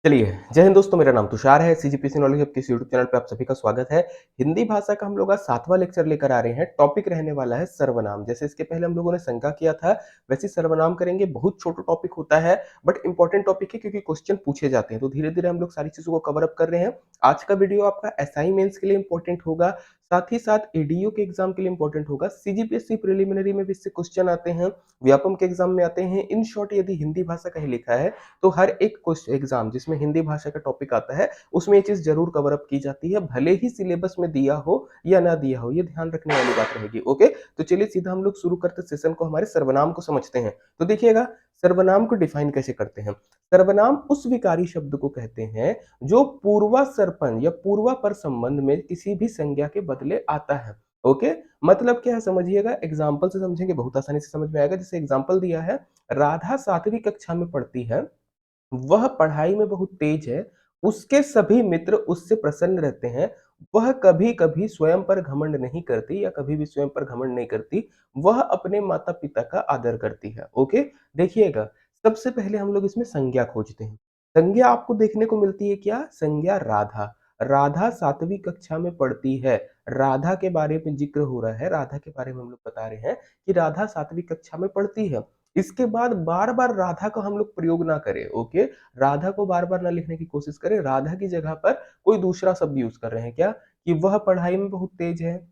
चलिए, जय हिंद दोस्तों, मेरा नाम तुषार है। सीजीपीएससी नॉलेज हब के इस यूट्यूब चैनल पे आप सभी का स्वागत है। हिंदी भाषा का हम लोग आज 7वां लेक्चर लेकर आ रहे हैं। टॉपिक रहने वाला है सर्वनाम। जैसे इसके पहले हम लोगों ने संज्ञा किया था, वैसे ही सर्वनाम करेंगे। बहुत छोटा टॉपिक होता है, बट इंपॉर्टेंट टॉपिक है क्योंकि क्वेश्चन पूछे जाते हैं। तो धीरे-धीरे हम लोग सारी चीज़ों को कवर अप कर रहे हैं। आज का वीडियो आपका एसआई मेंस के लिए इंपॉर्टेंट होगा, साथ ही साथ एडीओ के एग्जाम के लिए इंपॉर्टेंट होगा। सीजीपीएससी प्रिलिमिनरी में भी इससे क्वेश्चन आते हैं, व्यापम के एग्जाम में आते हैं। इन शॉर्ट यदि हिंदी भाषा का ही लिखा है तो हर एक क्वेश्चन एग्जाम जिसमें हिंदी भाषा का टॉपिक आता है उसमें ये चीज जरूर कवर अप की जाती है, भले ही सिलेबस में दिया हो या ना दिया हो। ये ध्यान रखने वाली बात रहेगी। ओके, तो चलिए सीधा हम लोग शुरू करते सेशन को, हमारे सर्वनाम को समझते हैं। तो देखिएगा, सर्वनाम को डिफाइन कैसे करते हैं। सर्वनाम उस विकारी शब्द को कहते हैं जो पूर्वा सर्पण या पूर्वा पर संबंध में किसी भी संज्ञा के बदले आता है। ओके, मतलब क्या है समझिएगा, एग्जाम्पल से समझेंगे, बहुत आसानी से समझ में आएगा। जैसे एग्जाम्पल दिया है, राधा 7वीं कक्षा में पढ़ती है, वह पढ़ाई में बहुत तेज है, उसके सभी मित्र उससे प्रसन्न रहते हैं, वह कभी-कभी स्वयं पर घमंड नहीं करती या कभी भी स्वयं पर घमंड नहीं करती, वह अपने माता-पिता का आदर करती है। ओके, देखिएगा, सबसे पहले हम लोग इसमें संज्ञा खोजते हैं। संज्ञा आपको देखने को मिलती है क्या? संज्ञा राधा। राधा 7वीं कक्षा में पढ़ती है। राधा के बारे में जिक्र हो रहा है, राधा के बारे में हम लोग बता रहे हैं कि राधा 7वीं कक्षा में पढ़ती है। इसके बाद बार-बार राधा का हम लोग प्रयोग ना करें। ओके, राधा को बार-बार ना लिखने की कोशिश करें। राधा की जगह पर कोई दूसरा शब्द यूज कर रहे हैं क्या? कि वह पढ़ाई में बहुत तेज है,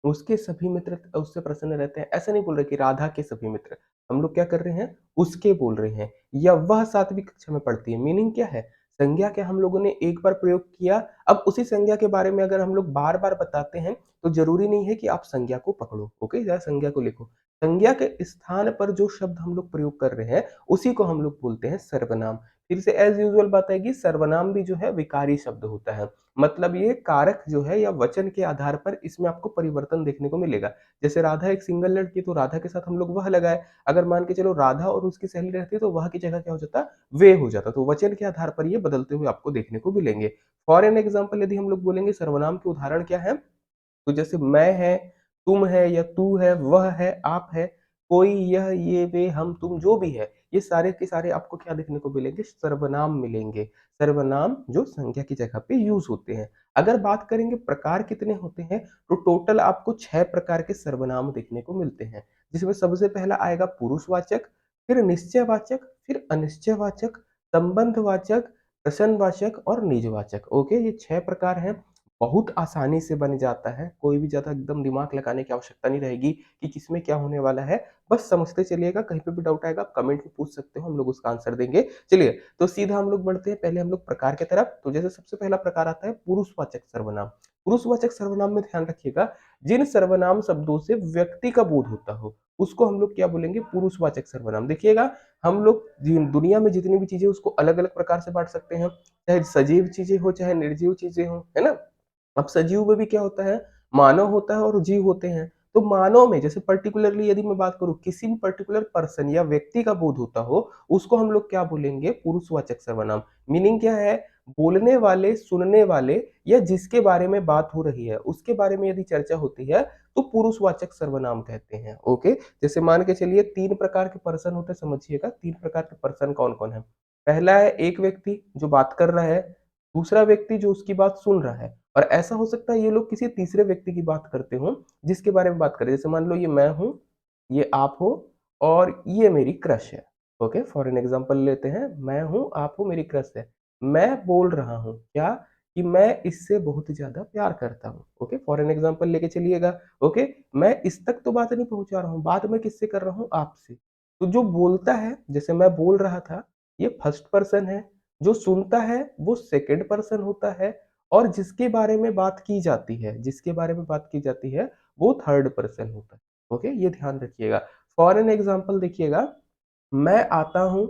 उसके सभी मित्र उससे प्रसन्न रहते हैं। ऐसा नहीं बोल रहे कि राधा के सभी मित्र, हम लोग क्या कर रहे हैं, उसके बोल रहे हैं। या वह 7वीं कक्षा में पढ़ती है, मीनिंग क्या है, संज्ञा के हम लोगों ने एक बार प्रयोग किया, अब उसी संज्ञा के बारे में अगर हम लोग बार बार बताते हैं तो जरूरी नहीं है कि आप संज्ञा को पकड़ो। ओके, या संज्ञा को लिखो। संज्ञा के स्थान पर जो शब्द हम लोग प्रयोग कर रहे हैं उसी को हम लोग बोलते हैं सर्वनाम। फिर से एज यूजुअल बात आएगी, सर्वनाम भी जो है विकारी शब्द होता है। मतलब ये कारक जो है या वचन के आधार पर इसमें आपको परिवर्तन देखने को मिलेगा। जैसे राधा एक सिंगल लड़की है तो राधा के साथ हम लोग वह लगाए। अगर मान के चलो राधा और उसकी सहेली रहती तो वह की जगह क्या हो जाता, वे हो जाता। तो वचन के आधार पर ये बदलते हुए आपको देखने को मिलेंगे। फॉर एन एग्जाम्पल यदि हम लोग बोलेंगे सर्वनाम के उदाहरण क्या है, तो जैसे मैं है, तुम है या तू है, वह है, आप है, कोई, यह, ये, वे, हम, तुम, जो भी है, ये सारे के सारे आपको क्या देखने को मिलेंगे, सर्वनाम मिलेंगे। सर्वनाम जो संख्या की जगह पे यूज होते हैं। अगर बात करेंगे प्रकार कितने होते हैं, तो टोटल आपको 6 प्रकार के सर्वनाम देखने को मिलते हैं। जिसमें सबसे पहला आएगा पुरुषवाचक, फिर निश्चयवाचक, फिर अनिश्चयवाचक, संबंधवाचक, प्रश्नवाचक और निजवाचक। ओके, ये 6 प्रकार हैं। बहुत आसानी से बन जाता है, कोई भी ज़्यादा एकदम दिमाग लगाने की आवश्यकता नहीं रहेगी कि किसमें क्या होने वाला है। बस समझते चलिएगा, कहीं पे भी डाउट आएगा आप कमेंट में पूछ सकते हो, हम लोग उसका आंसर देंगे। चलिए, तो सीधा हम लोग बढ़ते हैं, पहले हम लोग प्रकार की तरफ। तो जैसे सबसे पहला प्रकार आता है पुरुषवाचक सर्वनाम। पुरुषवाचक सर्वनाम में ध्यान रखिएगा, जिन सर्वनाम शब्दों से व्यक्ति का बोध होता हो उसको हम लोग क्या बोलेंगे, पुरुषवाचक सर्वनाम। देखिएगा, हम लोग दुनिया में जितनी भी चीजें उसको अलग अलग प्रकार से बांट सकते हैं, चाहे सजीव चीजें हो चाहे निर्जीव चीजें हो, है ना। अब सजीव में भी क्या होता है, मानव होता है और जीव होते हैं। तो मानव में जैसे पर्टिकुलरली यदि मैं बात करूं, किसी भी पर्टिकुलर पर्सन या व्यक्ति का बोध होता हो उसको हम लोग क्या बोलेंगे, पुरुषवाचक सर्वनाम। मीनिंग क्या है, बोलने वाले, सुनने वाले या जिसके बारे में बात हो रही है उसके बारे में यदि चर्चा होती है तो पुरुषवाचक सर्वनाम कहते हैं। ओके, जैसे मान के चलिए 3 प्रकार के पर्सन होते हैं, समझिएगा 3 प्रकार के पर्सन कौन कौन है। पहला है एक व्यक्ति जो बात कर रहा है, दूसरा व्यक्ति जो उसकी बात सुन रहा है, और ऐसा हो सकता है ये लोग किसी तीसरे व्यक्ति की बात करते हो जिसके बारे में बात करें। जैसे मान लो ये मैं हूं, ये आप हो और ये मेरी क्रश है। ओके, फॉर एन एग्जांपल लेते हैं, मैं हूं, आप हो, मेरी क्रश है। मैं बोल रहा हूं क्या, कि मैं इससे बहुत ज्यादा प्यार करता हूं। ओके, फॉर एन एग्जांपल लेके चलिएगा। ओके, मैं इस तक तो बात नहीं पहुंचा रहा हूं, बात मैं किससे कर रहा हूं, आपसे। तो जो बोलता है, जैसे मैं बोल रहा था, ये फर्स्ट पर्सन है। जो सुनता है वो सेकंड पर्सन होता है, और जिसके बारे में बात की जाती है, जिसके बारे में बात की जाती है वो थर्ड पर्सन होता है। ओके, ये ध्यान रखिएगा। फॉर एन एग्जांपल देखिएगा, मैं आता हूं,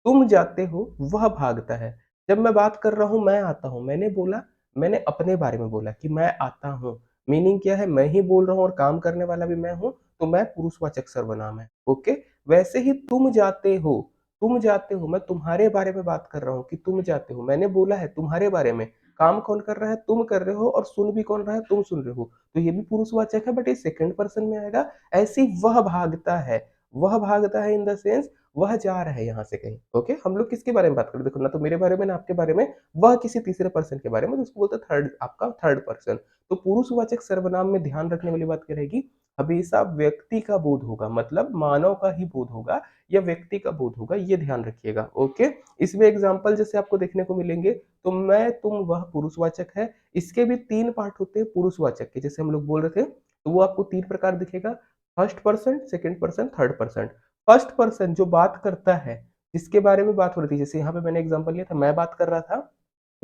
तुम जाते हो, वह भागता है। जब मैं बात कर रहा हूं, मैं आता हूं, मैंने बोला, मैंने अपने बारे में बोला कि मैं आता हूं। मीनिंग क्या है, मैं ही बोल रहा हूं और काम करने वाला भी मैं हूं, तो मैं पुरुषवाचक सर्वनाम है। ओके, वैसे ही तुम जाते हो, तुम जाते हो, मैं तुम्हारे बारे में बात कर रहा हूँ कि तुम जाते हो, मैंने बोला है तुम्हारे बारे में। काम कौन कर रहा है, तुम कर रहे हो, और सुन भी कौन रहा है, तुम सुन रहे हो। तो ये भी पुरुषवाचक है, बट ये सेकंड पर्सन में आएगा। ऐसी वह भागता है, वह भागता है इन द सेंस वह जा रहा है यहाँ से कहीं, ओके? हम लोग किसके बारे में बात कर रहे हैं? देखो ना तो मेरे बारे में ना आपके बारे में, वह किसी तीसरे पर्सन के बारे में, तो उसको बोलते हैं थर्ड, आपका थर्ड पर्सन। तो पुरुषवाचक सर्वनाम में ध्यान रखने वाली बात क्या रहेगी? हमेशा व्यक्ति का बोध होगा, मतलब मानव का ही बोध होगा या व्यक्ति का बोध होगा, ये ध्यान रखिएगा, ओके? इसमें एग्जाम्पल जैसे आपको देखने को मिलेंगे, तो मैं, तुम, वह पुरुषवाचक है। इसके भी 3 पार्ट होते हैं पुरुषवाचक के, जैसे हम लोग बोल रहे थे, तो वो आपको 3 प्रकार दिखेगा, first person, second person, third person. First person जो बात करता है, जिसके बारे में बात हो रही थी, जैसे यहाँ पे मैंने एग्जांपल लिया था, मैं बात कर रहा था,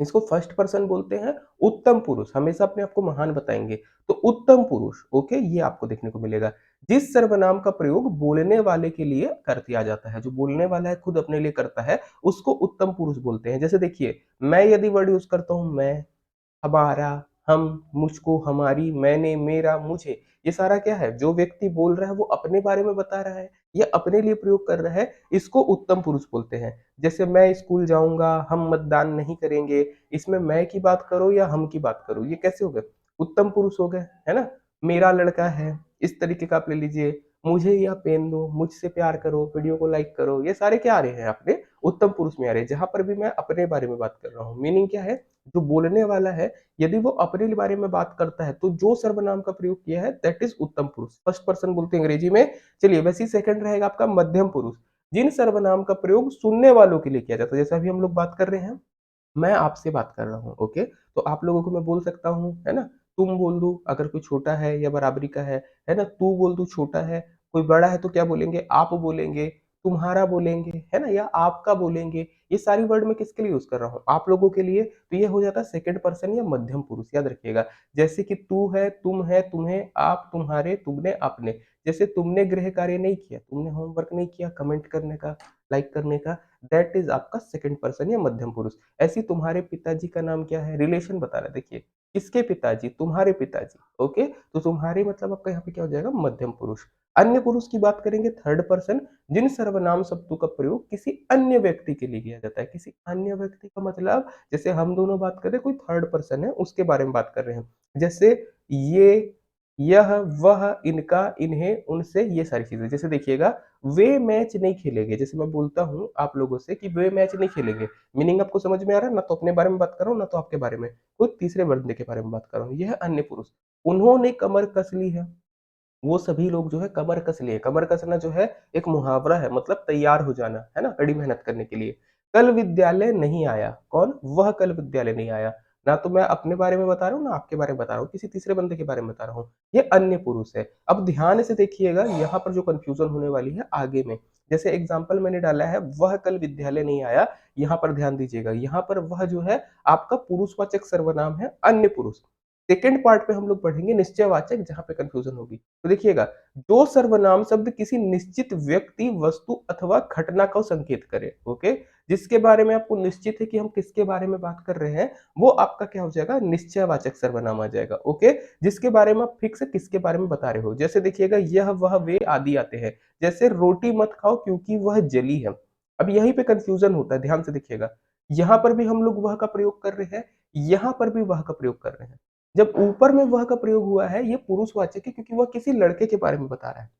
इसको फर्स्ट पर्सन बोलते हैं। उत्तम पुरुष हमेशा अपने आप को महान बताएंगे, तो उत्तम पुरुष, ओके, ये आपको देखने को मिलेगा। जिस सर्वनाम का प्रयोग बोलने वाले के लिए कर दिया जाता है, जो बोलने वाला है खुद अपने लिए करता है, उसको उत्तम पुरुष बोलते हैं। जैसे देखिए, मैं यदि वर्ड यूज करता हूं, मैं, हमारा, हम, मुझको, हमारी, मैंने, मेरा, मुझे, ये सारा क्या है? जो व्यक्ति बोल रहा है वो अपने बारे में बता रहा है या अपने लिए प्रयोग कर रहा है, इसको उत्तम पुरुष बोलते हैं। जैसे मैं स्कूल जाऊंगा, हम मतदान नहीं करेंगे, इसमें मैं की बात करो या हम की बात करो, ये कैसे हो गए? उत्तम पुरुष हो गए, है ना? मेरा लड़का है, इस तरीके का आप ले लीजिए, मुझे यह पेन दो, मुझसे प्यार करो, वीडियो को लाइक करो, ये सारे क्या आ रहे हैं? अपने उत्तम पुरुष में आ रहे हैं, जहां पर भी मैं अपने बारे में बात कर रहा हूँ। मीनिंग क्या है? जो बोलने वाला है, यदि वो अपने बारे में बात करता है, तो जो सर्वनाम का प्रयोग किया है, दैट इज उत्तम पुरुष, फर्स्ट पर्सन बोलते हैं अंग्रेजी में। चलिए, वैसे ही सेकंड रहेगा आपका मध्यम पुरुष, जिन सर्वनाम का प्रयोग सुनने वालों के लिए किया जाता है। जैसे अभी हम लोग बात कर रहे हैं, मैं आपसे बात कर रहा हूँ, ओके? तो आप लोगों को मैं बोल सकता हूँ, है ना? तुम बोल दूं अगर कोई छोटा है या बराबरी का है ना? तू बोल दूं छोटा है, कोई बड़ा है तो क्या बोलेंगे? आप बोलेंगे, तुम्हारा बोलेंगे, है ना? या आपका बोलेंगे। ये सारी वर्ड मैं किसके लिए यूज कर रहा हूँ? आप लोगों के लिए। तो ये हो जाता है सेकंड पर्सन या मध्यम पुरुष, याद रखिएगा। जैसे कि तू है, तुम है, तुम्हें, आप, तुम्हारे, तुमने, अपने। जैसे तुमने गृह कार्य नहीं किया, तुमने होमवर्क नहीं किया, कमेंट करने का, लाइक करने का, दैट इज आपका सेकंड पर्सन या मध्यम पुरुष। ऐसी तुम्हारे पिताजी का नाम क्या है? रिलेशन बता रहा है, देखिए, किसके पिताजी? तुम्हारे पिताजी, ओके? तो तुम्हारे मतलब आपका यहाँ पे क्या हो जाएगा? मध्यम पुरुष। अन्य पुरुष की बात करेंगे, थर्ड पर्सन, जिन सर्वनाम शब्दों का प्रयोग किसी अन्य व्यक्ति के लिए किया जाता है। किसी अन्य व्यक्ति का मतलब, जैसे हम दोनों बात कर रहे हैं, कोई थर्ड पर्सन है, उसके बारे में बात कर रहे हैं। जैसे ये, यह, वह, इनका, इन्हें, उनसे, ये सारी चीजें। जैसे देखिएगा, वे मैच नहीं खेलेंगे, जैसे मैं बोलता हूँ आप लोगों से कि वे मैच नहीं खेलेंगे, मीनिंग आपको समझ में आ रहा है? ना तो अपने बारे में बात कर रहा हूँ, ना तो आपके बारे में, कोई तीसरे बंदे के बारे में बात कर रहा हूँ। यह है अन्य पुरुष। उन्होंने कमर कस ली है, वो सभी लोग जो है कमर कस लिए। कमर कसना जो है एक मुहावरा है, मतलब तैयार हो जाना, है ना? कड़ी मेहनत करने के लिए। कल विद्यालय नहीं आया, कौन? वह कल विद्यालय नहीं आया। ना तो मैं अपने बारे में बता रहा हूँ, ना आपके बारे में बता रहा हूँ, किसी तीसरे बंदे के बारे में बता रहा हूँ। ये अन्य पुरुष है। अब ध्यान से देखिएगा, यहाँ पर जो कंफ्यूजन होने वाली है आगे में, जैसे एग्जाम्पल मैंने डाला है, वह कल विद्यालय नहीं आया, यहाँ पर ध्यान दीजिएगा, यहाँ पर वह जो है आपका पुरुषवाचक सर्वनाम है, अन्य पुरुष। सेकेंड पार्ट पे हम लोग पढ़ेंगे निश्चयवाचक, जहां पे कंफ्यूजन होगी। तो देखिएगा, जो सर्वनाम शब्द किसी निश्चित व्यक्ति, वस्तु अथवा घटना को संकेत करे, ओके? जिसके बारे में आपको निश्चित है कि हम किसके बारे में बात कर रहे हैं, वो आपका क्या हो जाएगा? निश्चयवाचक सर्वनाम आ जाएगा, ओके? जिसके बारे में आप फिक्स किसके बारे में बता रहे हो। जैसे देखिएगा, यह, वह, वे आदि आते हैं। जैसे रोटी मत खाओ क्योंकि वह जली है। अब यहीं पे कंफ्यूजन होता है, ध्यान से देखिएगा। यहां पर भी हम लोग वह का प्रयोग कर रहे हैं, यहां पर भी वह का प्रयोग कर रहे हैं। जब ऊपर में वह का प्रयोग हुआ है, ये पुरुषवाचक है, क्योंकि वह किसी लड़के के बारे में बता रहा है,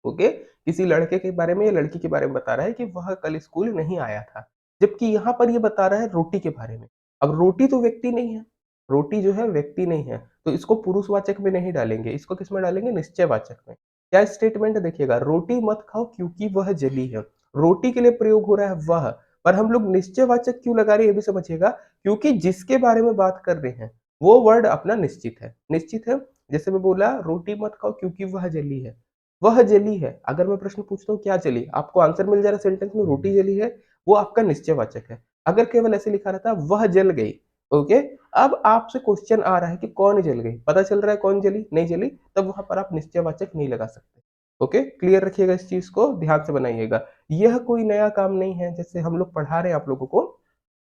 ओके? किसी लड़के के बारे में या लड़की के बारे में बता रहा है कि वह कल स्कूल नहीं आया था। जबकि यहाँ पर ये बता रहा है रोटी के बारे में। अब रोटी तो व्यक्ति नहीं है, रोटी जो है व्यक्ति नहीं है, तो इसको पुरुषवाचक में नहीं डालेंगे, इसको किसमें डालेंगे? निश्चयवाचक में। क्या स्टेटमेंट है देखिएगा, रोटी मत खाओ क्योंकि वह जली है। रोटी के लिए प्रयोग हो रहा है वह, पर हम लोग निश्चयवाचक क्यों लगा रहे हैं ये भी समझिएगा, क्योंकि जिसके बारे में बात कर रहे हैं वो वर्ड अपना निश्चित है। निश्चित है, जैसे मैं बोला रोटी मत खाओ क्योंकि वह जली है। वह जली है, अगर मैं प्रश्न पूछता हूँ क्या जली, आपको आंसर मिल जा रहा है सेंटेंस में, रोटी जली है, वो आपका निश्चयवाचक है। अगर केवल ऐसे लिखा रहता वह जल गई, ओके? अब आपसे क्वेश्चन आ रहा है कि कौन जल गई, पता चल रहा है कौन जली, नहीं जली, तब वहां पर आप निश्चयवाचक नहीं लगा सकते, ओके? क्लियर रखिएगा, इस चीज को ध्यान से बनाइएगा। यह कोई नया काम नहीं है, जैसे हम लोग पढ़ा रहे हैं आप लोगों को,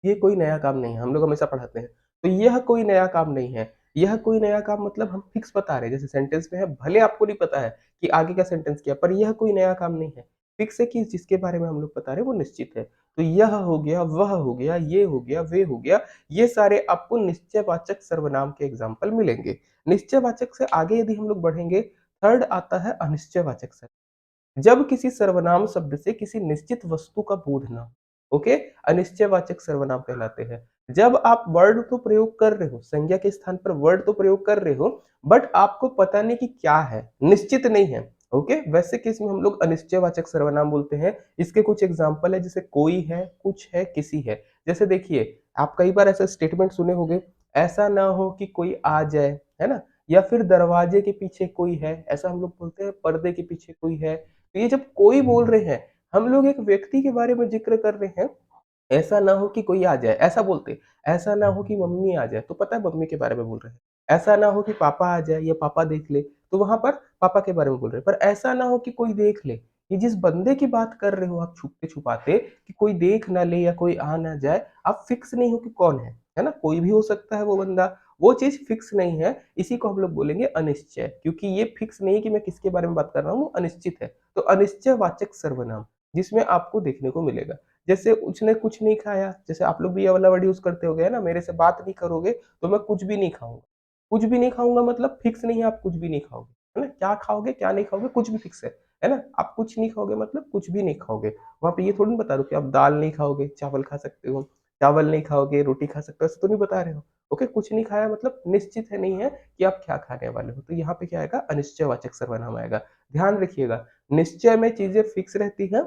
ये कोई नया काम नहीं है, हम लोग हमेशा पढ़ाते हैं। तो यह कोई नया काम नहीं है, यह कोई नया काम मतलब हम फिक्स बता रहे हैं, जैसे सेंटेंस में है, भले आपको नहीं पता है कि आगे का सेंटेंस क्या, पर यह कोई नया काम नहीं है। फिक्स है कि जिसके बारे में हम लोग बता रहे हैं वो निश्चित है। तो यह हो गया, वह हो गया, ये हो गया, वे हो गया, ये सारे आपको निश्चयवाचक सर्वनाम के एग्जाम्पल मिलेंगे। निश्चयवाचक से आगे यदि हम लोग बढ़ेंगे, थर्ड आता है अनिश्चयवाचक सर्वनाम। जब किसी सर्वनाम शब्द से किसी निश्चित वस्तु का बोध ना हो। ओके, अनिश्चयवाचक सर्वनाम कहलाते हैं। जब आप वर्ड तो प्रयोग कर रहे हो, संज्ञा के स्थान पर वर्ड तो प्रयोग कर रहे हो, बट आपको पता नहीं कि क्या है, निश्चित नहीं है। ओके, वैसे केस में हम लोग अनिश्चयवाचक सर्वनाम बोलते हैं। इसके कुछ एग्जाम्पल है, जैसे कोई है, कुछ है, किसी है। जैसे देखिए, आप कई बार ऐसा स्टेटमेंट सुने होंगे, ऐसा ना हो कि कोई आ जाए, है ना? या फिर दरवाजे के पीछे कोई है, ऐसा हम लोग बोलते हैं, पर्दे के पीछे कोई है। तो ये जब कोई बोल रहे हैं, हम लोग एक व्यक्ति के बारे में जिक्र कर रहे हैं। ऐसा ना हो कि कोई आ जाए, ऐसा बोलते। ऐसा ना हो कि मम्मी आ जाए, तो पता है मम्मी के बारे में बोल रहे हैं। ऐसा ना हो कि पापा आ जाए या पापा देख ले, तो वहां पर पापा के बारे में बोल रहे हैं। पर ऐसा ना हो कि कोई देख ले, ये जिस बंदे की बात कर रहे हो आप छुपते छुपाते, कि कोई देख ना ले या कोई आ ना जाए, आप फिक्स नहीं हो कि कौन है ना? कोई भी हो सकता है वो बंदा। वो चीज फिक्स नहीं है, इसी को हम लोग बोलेंगे अनिश्चय, क्योंकि ये फिक्स नहीं है कि मैं किसके बारे में बात कर रहा हूँ, वो अनिश्चित है। तो अनिश्चयवाचक सर्वनाम जिसमें आपको देखने को मिलेगा। जैसे उसने कुछ नहीं खाया, जैसे आप लोग भी ये वाला वर्ड यूज़ करते होंगे, है ना? मेरे से बात नहीं करोगे तो मैं कुछ भी नहीं खाऊँगा। कुछ भी नहीं खाऊँगा मतलब फिक्स नहीं है, आप कुछ भी नहीं खाओगे, है ना? क्या खाओगे, क्या नहीं खाओगे, कुछ भी फिक्स है ना? आप कुछ नहीं खाओगे मतलब कुछ भी नहीं खाओगे। वहाँ पे ये थोड़ी ना बता रहे हो कि आप दाल नहीं खाओगे, चावल खा सकते हो, चावल नहीं खाओगे, रोटी खा सकते हो, ऐसा तो नहीं बता रहे हो। ओके, कुछ नहीं खाया मतलब निश्चित है नहीं है कि आप क्या खाने वाले हो। तो यहाँ पे क्या आएगा? अनिश्चयवाचक सर्वनाम आएगा। ध्यान रखिएगा, निश्चय में चीज़ें फिक्स रहती हैं,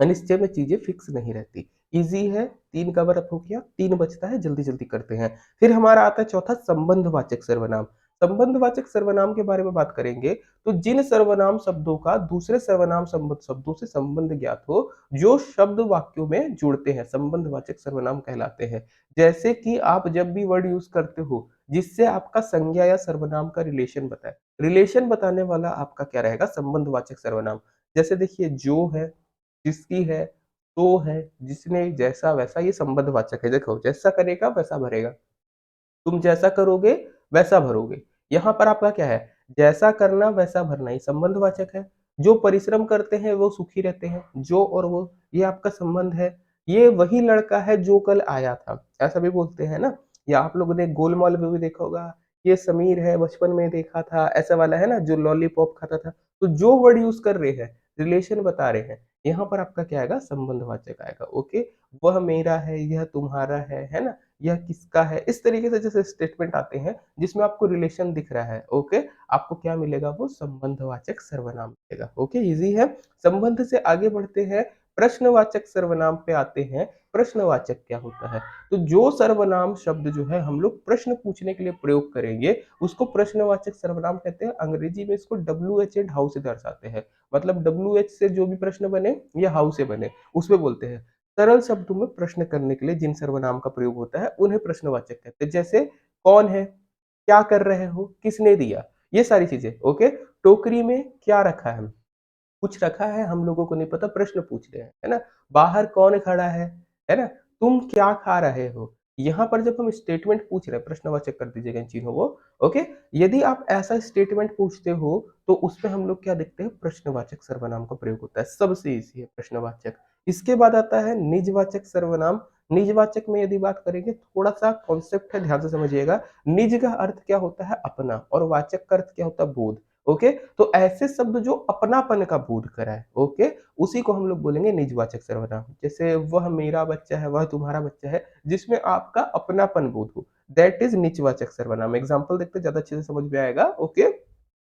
अनिश्चय में चीजें फिक्स नहीं रहती। इजी है, 3 कवर अप हो गया, 3 बचता है, जल्दी-जल्दी करते हैं। फिर हमारा आता है चौथा, संबंधवाचक सर्वनाम। संबंधवाचक सर्वनाम के बारे में बात करेंगे, तो जिन सर्वनाम शब्दों का दूसरे सर्वनाम संबंध शब्दों से संबंध ज्ञात हो, जो शब्द वाक्यों में जुड़ते हैं, संबंधवाचक सर्वनाम कहलाते हैं। जैसे कि आप जब भी वर्ड यूज़ करते हो, जिससे आपका संज्ञा या सर्वनाम का रिलेशन बताए। रिलेशन बताने वाला आपका क्या रहेगा? संबंधवाचक सर्वनाम। जैसे देखिए, जो है, जिसकी है, तो है, जिसने, जैसा, वैसा, ये संबंधवाचक है। देखो, जैसा करेगा वैसा भरेगा। तुम जैसा करोगे वैसा भरोगे। यहाँ पर आपका क्या है? जैसा करना वैसा भरना, ये संबंधवाचक है। जो परिश्रम करते हैं वो सुखी रहते हैं। जो और वो, ये आपका संबंध है। ये वही लड़का है जो कल आया था, ऐसा भी बोलते हैं ना? या आप लोगों ने गोलमाल में भी देखा होगा, ये समीर है, बचपन में देखा था, ऐसा वाला है ना, जो लॉलीपॉप खाता था। तो जो वर्ड यूज कर रहे हैं, रिलेशन बता रहे हैं, यहाँ पर आपका क्या आएगा? संबंधवाचक आएगा। ओके, वह मेरा है, यह तुम्हारा है ना? यह किसका है, इस तरीके से जैसे स्टेटमेंट आते हैं जिसमें आपको रिलेशन दिख रहा है। ओके, आपको क्या मिलेगा? वो संबंधवाचक सर्वनाम मिलेगा। ओके, इजी है। संबंध से आगे बढ़ते हैं, प्रश्नवाचक सर्वनाम पे आते हैं। प्रश्नवाचक क्या होता है? तो जो सर्वनाम शब्द जो है हम लोग प्रश्न पूछने के लिए प्रयोग करेंगे, उसको प्रश्नवाचक सर्वनाम कहते हैं। अंग्रेजी में इसको WH एंड हाउ से दर्शाते हैं। मतलब WH से जो भी प्रश्न बने या हाउ से बने, उसमें बोलते हैं। सरल शब्दों में प्रश्न करने के लिए जिन सर्वनाम का प्रयोग होता है उन्हें प्रश्नवाचक कहते हैं। जैसे कौन है, क्या कर रहे हो, किसने दिया, ये सारी चीजें। ओके, टोकरी में क्या रखा है, कुछ रखा है, हम लोगों को नहीं पता, प्रश्न पूछ रहे हैं, है ना? बाहर कौन खड़ा है ना? तुम क्या खा रहे हो? यहाँ पर जब हम स्टेटमेंट पूछ रहे हैं, प्रश्नवाचक कर दीजिएगा इन चीजों को। ओके, यदि आप ऐसा स्टेटमेंट पूछते हो तो उसमें हम लोग क्या देखते हैं? प्रश्नवाचक सर्वनाम का प्रयोग होता है। सबसे इजी है प्रश्नवाचक। इसके बाद आता है निजवाचक सर्वनाम। निजवाचक में यदि बात करेंगे, थोड़ा सा कॉन्सेप्ट है, ध्यान से समझिएगा। निज का अर्थ क्या होता है? अपना, और वाचक का अर्थ क्या होता है? बोध। ओके, तो ऐसे शब्द जो अपनापन का बोध कराए, ओके, उसी को हम लोग बोलेंगे निजवाचक सर्वनाम। जैसे वह मेरा बच्चा है, वह तुम्हारा बच्चा है, जिसमें आपका अपनापन बोध हो, दैट इज निजवाचक सर्वनाम। एग्जाम्पल देखते हैं, ज्यादा अच्छे से समझ में आएगा। ओके,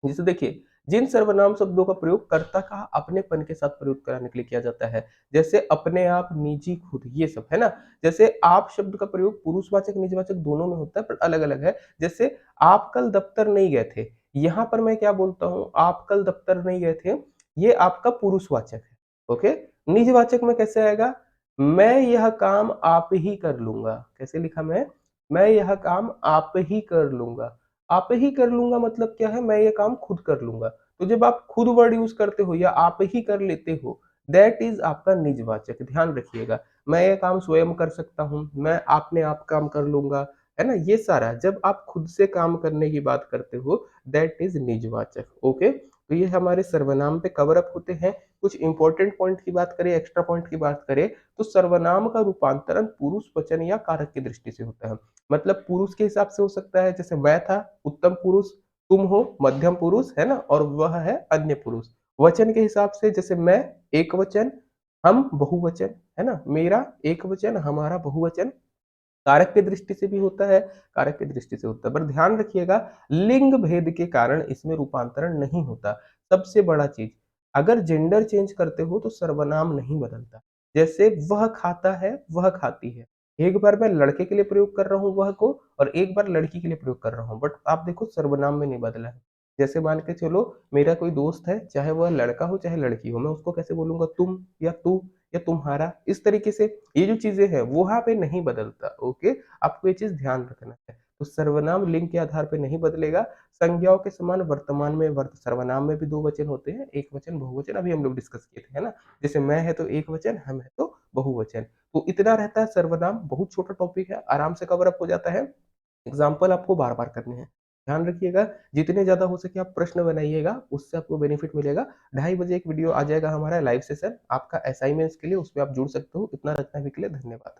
जैसे देखिए, जिन सर्वनाम शब्दों का प्रयोग कर्ता का अपनेपन के साथ प्रयोग कराने के लिए किया जाता है, जैसे अपने आप, निजी, खुद, ये सब, है ना? जैसे आप शब्द का प्रयोग पुरुषवाचक निजवाचक दोनों में होता है, पर अलग अलग है। जैसे आप कल दफ्तर नहीं गए थे, यहाँ पर मैं क्या बोलता हूँ? आप कल दफ्तर नहीं गए थे, ये आपका पुरुषवाचक है। ओके, निजवाचक में कैसे आएगा? मैं यह काम आप ही कर लूंगा। कैसे लिखा? मैं यह काम आप ही कर लूंगा। आप ही कर लूंगा मतलब क्या है? मैं ये काम खुद कर लूंगा। तो जब आप खुद वर्ड यूज करते हो या आप ही कर लेते हो, दैट इज आपका निजवाचक। ध्यान रखिएगा, मैं ये काम स्वयं कर सकता हूँ, मैं अपने आप काम कर लूंगा, है ना? ये सारा जब आप खुद से काम करने की बात करते हो, दैट इज निजवाचक। ओके, तो ये हमारे सर्वनाम पे कवर अप होते हैं। कुछ इंपॉर्टेंट पॉइंट की बात करें, एक्स्ट्रा पॉइंट की बात करें, तो सर्वनाम का रूपांतरण पुरुष वचन या कारक की दृष्टि से होता है। मतलब पुरुष के हिसाब से हो सकता है, जैसे मैं था उत्तम पुरुष, तुम हो मध्यम पुरुष, है ना? और वह है अन्य पुरुष। वचन के हिसाब से जैसे मैं एक वचन, हम बहुवचन, है ना? मेरा एक वचन, हमारा बहुवचन। कारक की दृष्टि से भी होता है, कारक की दृष्टि से होता है। पर ध्यान रखिएगा लिंग भेद के कारण इसमें रूपांतरण नहीं होता। सबसे बड़ा चीज़, अगर जेंडर चेंज करते हो तो सर्वनाम नहीं बदलता। जैसे वह खाता है, वह खाती है। एक बार मैं लड़के के लिए प्रयोग कर रहा हूँ वह को और एक बार लड़की के लिए प्रयोग कर रहा हूँ। बट आप देखो सर्वनाम में नहीं बदला है। जैसे मान के चलो मेरा कोई दोस्त है, चाहे वह लड़का हो चाहे लड़की हो, मैं उसको कैसे बोलूँगा तुम या तू या तुम्हारा, इस तरीके से ये जो चीज़ें हैं वहाँ पे नहीं बदलता, ओके? आपको ये चीज़ ध्यान रखना है। तो सर्वनाम लिंग के आधार पे नहीं बदलेगा, संज्ञाओं के समान वर्तमान में सर्वनाम में भी 2 वचन होते हैं, एक वचन, बहुवचन अभी हम लोग डिस्कस किए थे, है ना? जैसे मैं है तो एक वचन, हम है तो बहुवचन। तो इतना रहता है सर्वनाम, बहुत छोटा टॉपिक है, आराम से कवर अप हो जाता है। एग्ज़ाम्पल आपको बार-बार करने हैं। ध्यान रखिएगा, जितने ज़्यादा हो सके आप प्रश्न बनाइएगा, उससे आपको बेनिफिट मिलेगा। ढाई बजे एक वीडियो आ जाएगा हमारा लाइव सेशन आपका असाइनमेंट्स के लिए, उसमें आप जुड़ सकते हो। इतना रखने के लिए धन्यवाद।